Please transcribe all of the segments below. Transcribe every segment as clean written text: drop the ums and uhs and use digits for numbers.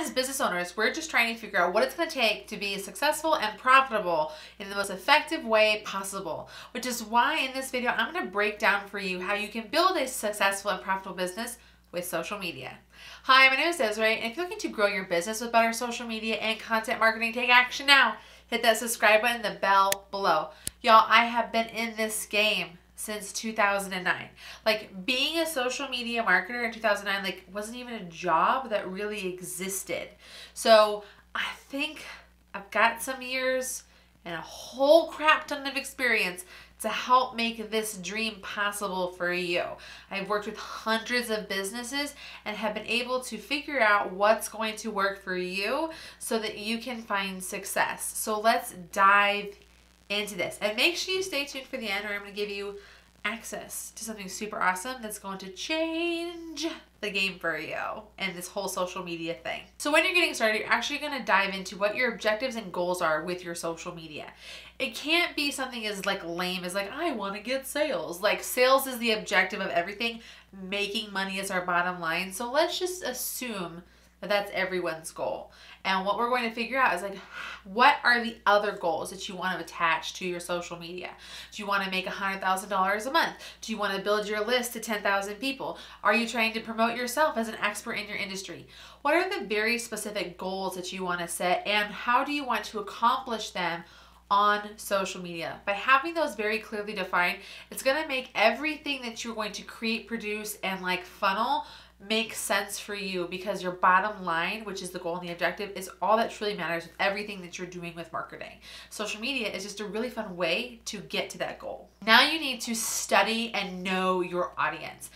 as business owners, we're just trying to figure out what it's going to take to be successful and profitable in the most effective way possible, which is why in this video, I'm going to break down for you how you can build a successful and profitable business with social media. Hi, my name is Desiree, and if you're looking to grow your business with better social media and content marketing, take action now. Hit that subscribe button, the bell below. Y'all, I have been in this game since 2009. Like, being a social media marketer in 2009, like, wasn't even a job that really existed. So I think I've got some years and a whole crap ton of experience to help make this dream possible for you. I've worked with hundreds of businesses and have been able to figure out what's going to work for you so that you can find success. So let's dive into this. And make sure you stay tuned for the end, where I'm going to give you access to something super awesome that's going to change the game for you and this whole social media thing. So when you're getting started, you're actually going to dive into what your objectives and goals are with your social media. It can't be something as like lame as like, I want to get sales. Like, sales is the objective of everything. Making money is our bottom line. So let's just assume that that's everyone's goal. And what we're going to figure out is like, what are the other goals that you want to attach to your social media? Do you want to make $100,000 a month? Do you want to build your list to 10,000 people? Are you trying to promote yourself as an expert in your industry? What are the very specific goals that you want to set, and how do you want to accomplish them on social media? By having those very clearly defined, it's going to make everything that you're going to create, produce, and like funnel make sense for you, because your bottom line, which is the goal and the objective, is all that truly matters with everything that you're doing with marketing. Social media is just a really fun way to get to that goal. Now you need to study and know your audience.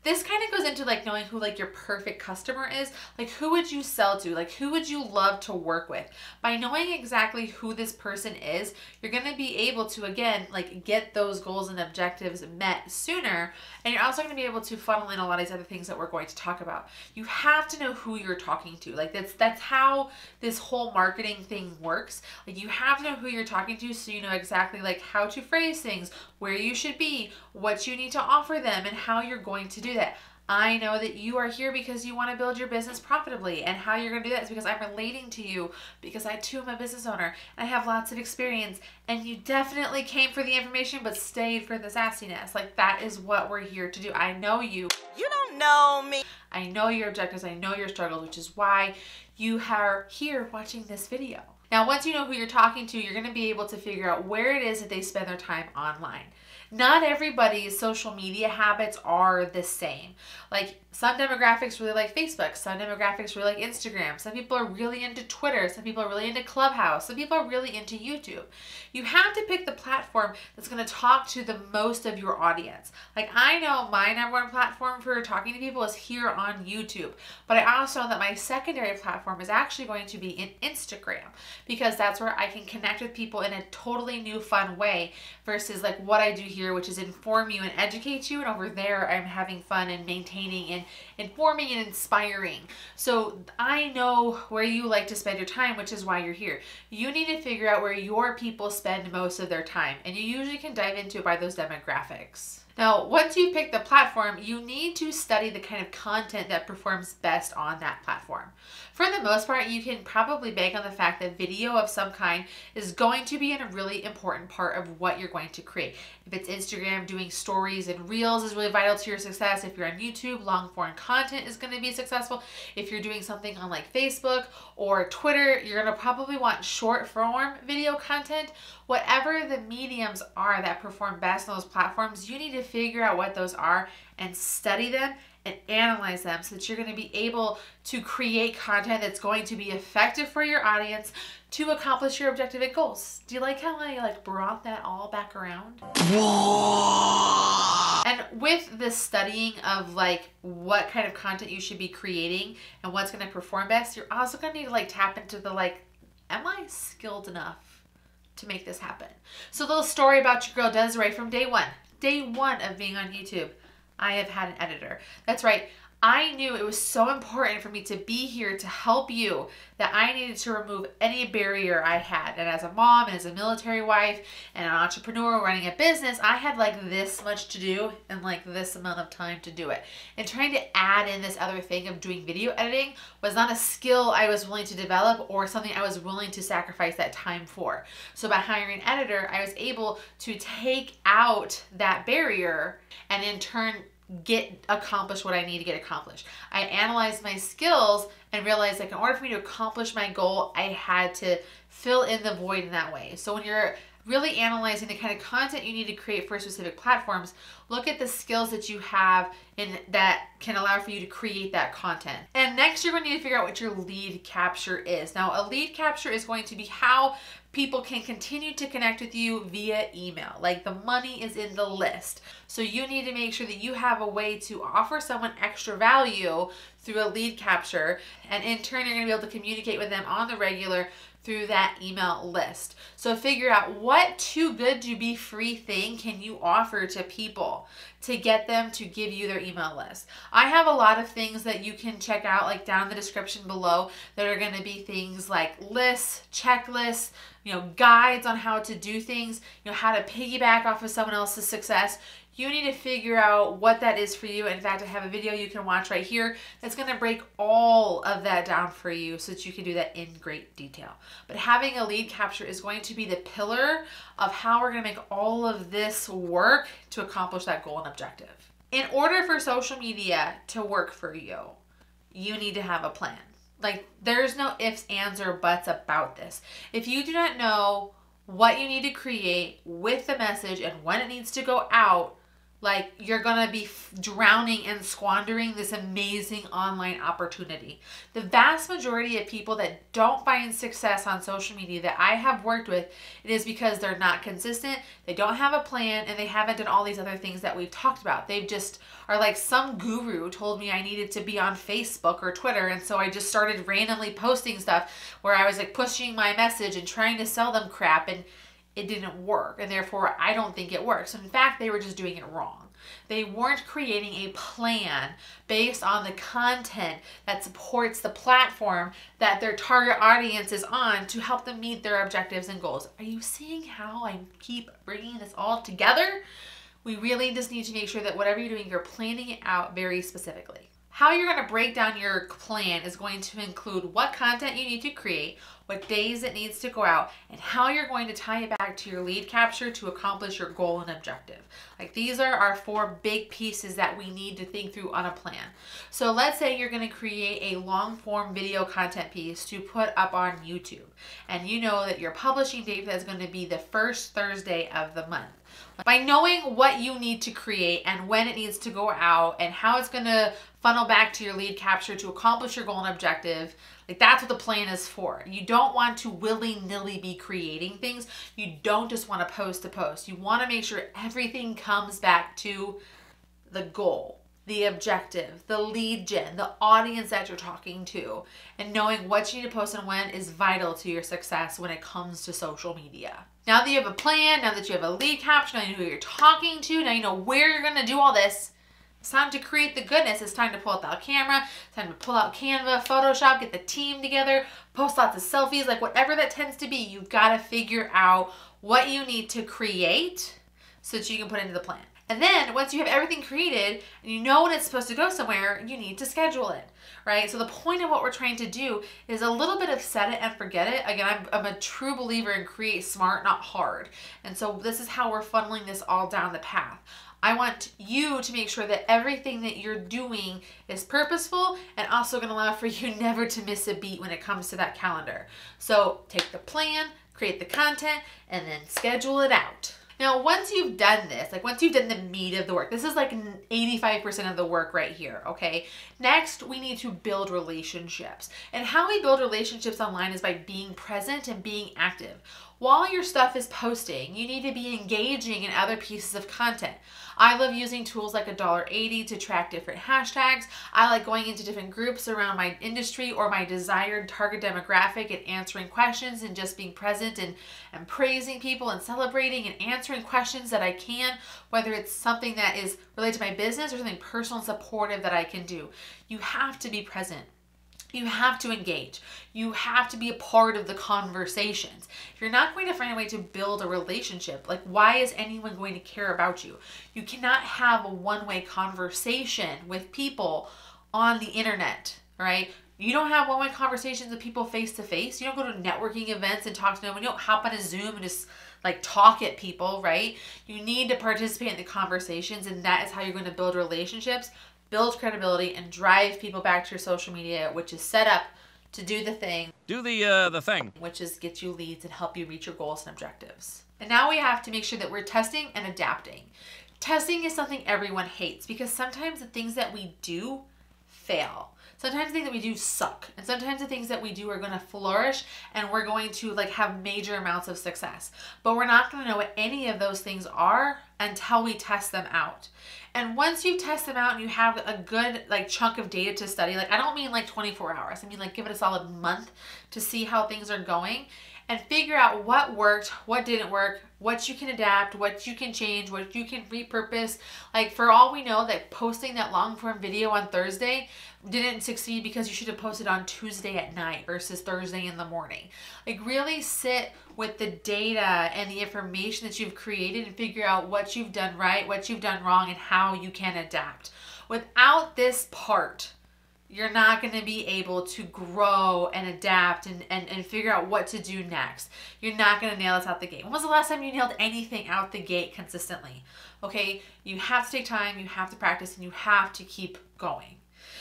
This kind of goes into like knowing who like your perfect customer is. Like, who would you sell to? Like, who would you love to work with? By knowing exactly who this person is, you're going to be able to, again, like, get those goals and objectives met sooner. And you're also going to be able to funnel in a lot of these other things that we're going to talk about. You have to know who you're talking to. Like, that's how this whole marketing thing works. Like, you have to know who you're talking to, so you know exactly like how to phrase things, where you should be, what you need to offer them, and how you're going to do that. I know that you are here because you want to build your business profitably, and how you're going to do that is because I'm relating to you, because I too am a business owner and I have lots of experience, and you definitely came for the information but stayed for the sassiness. Like, that is what we're here to do. I know you. You don't know me. I know your objectives. I know your struggles, which is why you are here watching this video. Now, once you know who you're talking to, you're going to be able to figure out where it is that they spend their time online. Not everybody's social media habits are the same. Like, some demographics really like Facebook, some demographics really like Instagram, some people are really into Twitter, some people are really into Clubhouse, some people are really into YouTube. You have to pick the platform that's going to talk to the most of your audience. Like, I know my #1 platform for talking to people is here on YouTube, but I also know that my secondary platform is actually going to be in Instagram, because that's where I can connect with people in a totally new, fun way versus like what I do here, which is inform you and educate you, and over there I'm having fun and maintaining and informing and inspiring. So I know where you like to spend your time, which is why you're here. You need to figure out where your people spend most of their time, and you usually can dive into it by those demographics. Now, once you pick the platform, you need to study the kind of content that performs best on that platform. For the most part, you can probably bank on the fact that video of some kind is going to be a really important part of what you're going to create. If it's Instagram, doing stories and reels is really vital to your success. If you're on YouTube, long form content is going to be successful. If you're doing something on like Facebook or Twitter, you're going to probably want short form video content. Whatever the mediums are that perform best on those platforms, you need to figure out what those are and study them and analyze them, so that you're going to be able to create content that's going to be effective for your audience to accomplish your objective and goals. Do you like how I like brought that all back around? And with the studying of like what kind of content you should be creating and what's going to perform best, you're also going to need to like tap into the like, am I skilled enough to make this happen? So a little story about your girl Desiree from day one of being on YouTube. I have had an editor. That's right. I knew it was so important for me to be here to help you that I needed to remove any barrier I had. And as a mom and as a military wife and an entrepreneur running a business, I had like this much to do and like this amount of time to do it. And trying to add in this other thing of doing video editing was not a skill I was willing to develop or something I was willing to sacrifice that time for. So by hiring an editor, I was able to take out that barrier and in turn accomplish what I need to get accomplished. I analyzed my skills and realized like in order for me to accomplish my goal, I had to fill in the void in that way. So when you're really analyzing the kind of content you need to create for specific platforms, look at the skills that you have that can allow for you to create that content. And next, you're going to need to figure out what your lead capture is. Now, a lead capture is going to be how people can continue to connect with you via email. Like the money is in the list. So you need to make sure that you have a way to offer someone extra value through a lead capture. And in turn, you're going to be able to communicate with them on the regular through that email list. So figure out what too good to be free thing can you offer to people to get them to give you their email list. I have a lot of things that you can check out like down in the description below that are going to be things like lists, checklists, guides on how to do things, how to piggyback off of someone else's success. You need to figure out what that is for you. In fact, I have a video you can watch right here that's going to break all of that down for you so that you can do that in great detail. But having a lead capture is going to be the pillar of how we're going to make all of this work to accomplish that goal and objective. In order for social media to work for you, you need to have a plan. Like there's no ifs, ands, or buts about this. If you do not know what you need to create with the message and when it needs to go out, like you're gonna be drowning and squandering this amazing online opportunity. The vast majority of people that don't find success on social media that I have worked with, it is because they're not consistent, they don't have a plan, and they haven't done all these other things that we've talked about. They've just are like some guru told me I needed to be on Facebook or Twitter, and so I just started randomly posting stuff where I was like pushing my message and trying to sell them crap, and it didn't work, and therefore I don't think it works. In fact, they were just doing it wrong. They weren't creating a plan based on the content that supports the platform that their target audience is on to help them meet their objectives and goals. Are you seeing how I keep bringing this all together? We really just need to make sure that whatever you're doing, you're planning it out very specifically. How you're going to break down your plan is going to include what content you need to create, what days it needs to go out, and how you're going to tie it back to your lead capture to accomplish your goal and objective. Like these are our 4 big pieces that we need to think through on a plan. So let's say you're going to create a long form video content piece to put up on YouTube. And you know that your publishing date for that is going to be the first Thursday of the month. By knowing what you need to create and when it needs to go out and how it's going to funnel back to your lead capture to accomplish your goal and objective, like that's what the plan is for. You don't want to willy-nilly be creating things. You don't just want to post. You want to make sure everything comes back to the goal, the objective, the lead gen, the audience that you're talking to, and knowing what you need to post and when is vital to your success when it comes to social media. Now that you have a plan, now that you have a lead capture, now you know who you're talking to, now you know where you're going to do all this, it's time to create the goodness. It's time to pull out the camera, it's time to pull out Canva, Photoshop, get the team together, post lots of selfies, like whatever that tends to be, you've got to figure out what you need to create so that you can put into the plan. And then once you have everything created and you know when it's supposed to go somewhere, you need to schedule it, right? So the point of what we're trying to do is a little bit of set it and forget it. Again, I'm a true believer in create smart, not hard. And so this is how we're funneling this all down the path. I want you to make sure that everything that you're doing is purposeful and also going to allow for you never to miss a beat when it comes to that calendar. So take the plan, create the content, and then schedule it out. Now, once you've done this, like once you've done the meat of the work, this is like 85% of the work right here, okay? Next, we need to build relationships. And how we build relationships online is by being present and being active. While your stuff is posting, you need to be engaging in other pieces of content. I love using tools like $1.80 to track different hashtags. I like going into different groups around my industry or my desired target demographic and answering questions and just being present and praising people and celebrating and answering questions that I can, whether it's something that is related to my business or something personal and supportive that I can do. You have to be present. You have to engage. You have to be a part of the conversations. If you're not going to find a way to build a relationship, like why is anyone going to care about you? You cannot have a one-way conversation with people on the internet, right? You don't have one-way conversations with people face-to-face. You don't go to networking events and talk to them. You don't hop on a Zoom and just like talk at people, right? You need to participate in the conversations, and that is how you're going to build relationships, build credibility, and drive people back to your social media, which is set up to do the thing. Do the thing. Which is get you leads and help you reach your goals and objectives. And now we have to make sure that we're testing and adapting. Testing is something everyone hates because sometimes the things that we do fail. Sometimes the things that we do suck. And sometimes the things that we do are going to flourish and we're going to like have major amounts of success. But we're not going to know what any of those things are until we test them out. And once you test them out and you have a good like chunk of data to study, like I don't mean like 24 hours. I mean like give it a solid month to see how things are going and figure out what worked, what didn't work, what you can adapt, what you can change, what you can repurpose. Like for all we know that posting that long form video on Thursday didn't succeed because you should have posted on Tuesday at night versus Thursday in the morning. Like really sit with the data and the information that you've created and figure out what you've done right, what you've done wrong, and how you can adapt. Without this part, you're not going to be able to grow and adapt and figure out what to do next. You're not going to nail this out the gate. When was the last time you nailed anything out the gate consistently? Okay, you have to take time, you have to practice, and you have to keep going.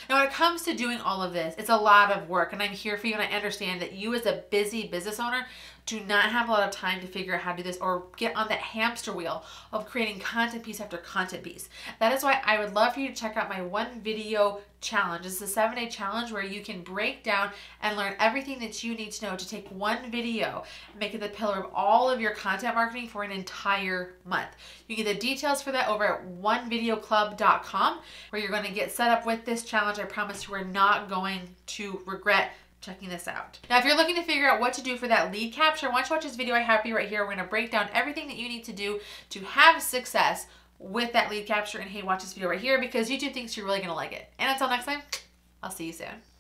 Now, when it comes to doing all of this, it's a lot of work, and I'm here for you, and I understand that you as a busy business owner do not have a lot of time to figure out how to do this or get on that hamster wheel of creating content piece after content piece. That is why I would love for you to check out my one video challenge. This is a 7-day challenge where you can break down and learn everything that you need to know to take one video and make it the pillar of all of your content marketing for an entire month. You get the details for that over at onevideoclub.com, where you're going to get set up with this challenge. I promise you are not going to regret checking this out. Now, if you're looking to figure out what to do for that lead capture, why don't you watch this video I have for you right here. We're going to break down everything that you need to do to have success with that lead capture. And hey, watch this video right here because YouTube thinks you're really going to like it. And until next time, I'll see you soon.